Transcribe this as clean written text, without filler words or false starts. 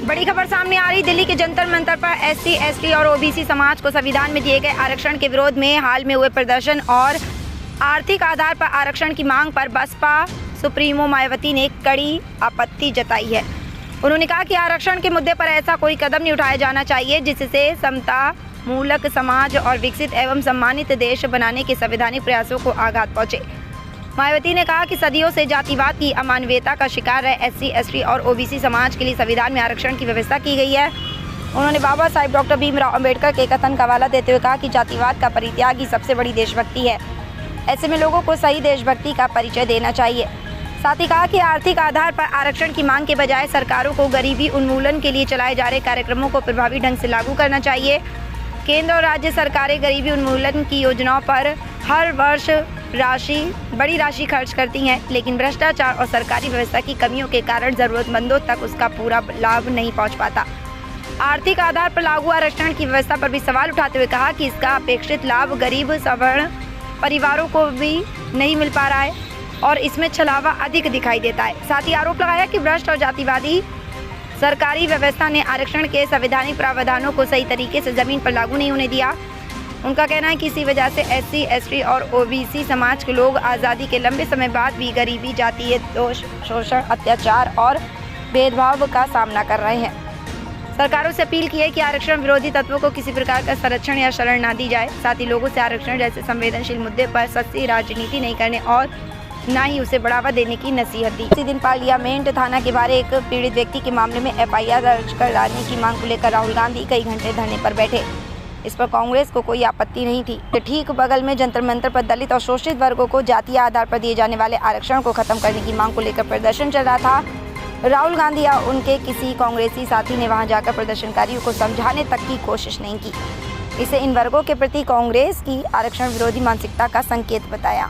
बड़ी खबर सामने आ रही। दिल्ली के जंतर मंतर पर एससी, एसटी और ओबीसी समाज को संविधान में दिए गए आरक्षण के विरोध में हाल में हुए प्रदर्शन और आर्थिक आधार पर आरक्षण की मांग पर बसपा सुप्रीमो मायावती ने कड़ी आपत्ति जताई है। उन्होंने कहा कि आरक्षण के मुद्दे पर ऐसा कोई कदम नहीं उठाया जाना चाहिए जिससे समता मूलक समाज और विकसित एवं सम्मानित देश बनाने के संवैधानिक प्रयासों को आघात पहुंचे। मायावती ने कहा कि सदियों से जातिवाद की अमानवीयता का शिकार है एससी, एसटी और ओबीसी समाज के लिए संविधान में आरक्षण की व्यवस्था की गई है। उन्होंने बाबा साहिब डॉक्टर भीमराव अंबेडकर के कथन का हवाला देते हुए कहा कि जातिवाद का परित्याग ही सबसे बड़ी देशभक्ति है। ऐसे में लोगों को सही देशभक्ति का परिचय देना चाहिए। साथ ही कहा कि आर्थिक आधार पर आरक्षण की मांग के बजाय सरकारों को गरीबी उन्मूलन के लिए चलाए जा रहे कार्यक्रमों को प्रभावी ढंग से लागू करना चाहिए। केंद्र और राज्य सरकारें गरीबी उन्मूलन की योजनाओं पर हर वर्ष बड़ी राशि खर्च करती हैं, लेकिन भ्रष्टाचार और सरकारी व्यवस्था की कमियों के कारण जरूरतमंदों तक उसका पूरा लाभ नहीं पहुंच पाता। आर्थिक आधार पर लागू आरक्षण की व्यवस्था पर भी सवाल उठाते हुए कहा कि इसका अपेक्षित लाभ गरीब सवर्ण परिवारों को भी नहीं मिल पा रहा है और इसमें छलावा अधिक दिखाई देता है। साथ ही आरोप लगाया कि भ्रष्ट और जातिवादी सरकारी व्यवस्था ने आरक्षण के संवैधानिक प्रावधानों को सही तरीके से जमीन पर लागू नहीं होने दिया। उनका कहना है कि इसी वजह से एससी, एसटी और ओबीसी समाज के लोग आज़ादी के लंबे समय बाद भी गरीबी, जातीय दोष, शोषण, अत्याचार और भेदभाव का सामना कर रहे हैं। सरकारों से अपील की है कि आरक्षण विरोधी तत्वों को किसी प्रकार का संरक्षण या शरण ना दी जाए। साथ ही लोगों से आरक्षण जैसे संवेदनशील मुद्दे पर सस्ती राजनीति नहीं करने और न ही उसे बढ़ावा देने की नसीहत दी। इसी दिन पार्लियामेंट थाना के बाहर एक पीड़ित व्यक्ति के मामले में एफआईआर दर्ज कराने की मांग को लेकर राहुल गांधी कई घंटे धरने पर बैठे। इस पर कांग्रेस को कोई आपत्ति नहीं थी। ठीक बगल में जंतर मंतर पर दलित और शोषित वर्गों को जातीय आधार पर दिए जाने वाले आरक्षण को खत्म करने की मांग को लेकर प्रदर्शन चल रहा था। राहुल गांधी या उनके किसी कांग्रेसी साथी ने वहां जाकर प्रदर्शनकारियों को समझाने तक की कोशिश नहीं की। इसे इन वर्गों के प्रति कांग्रेस की आरक्षण विरोधी मानसिकता का संकेत बताया।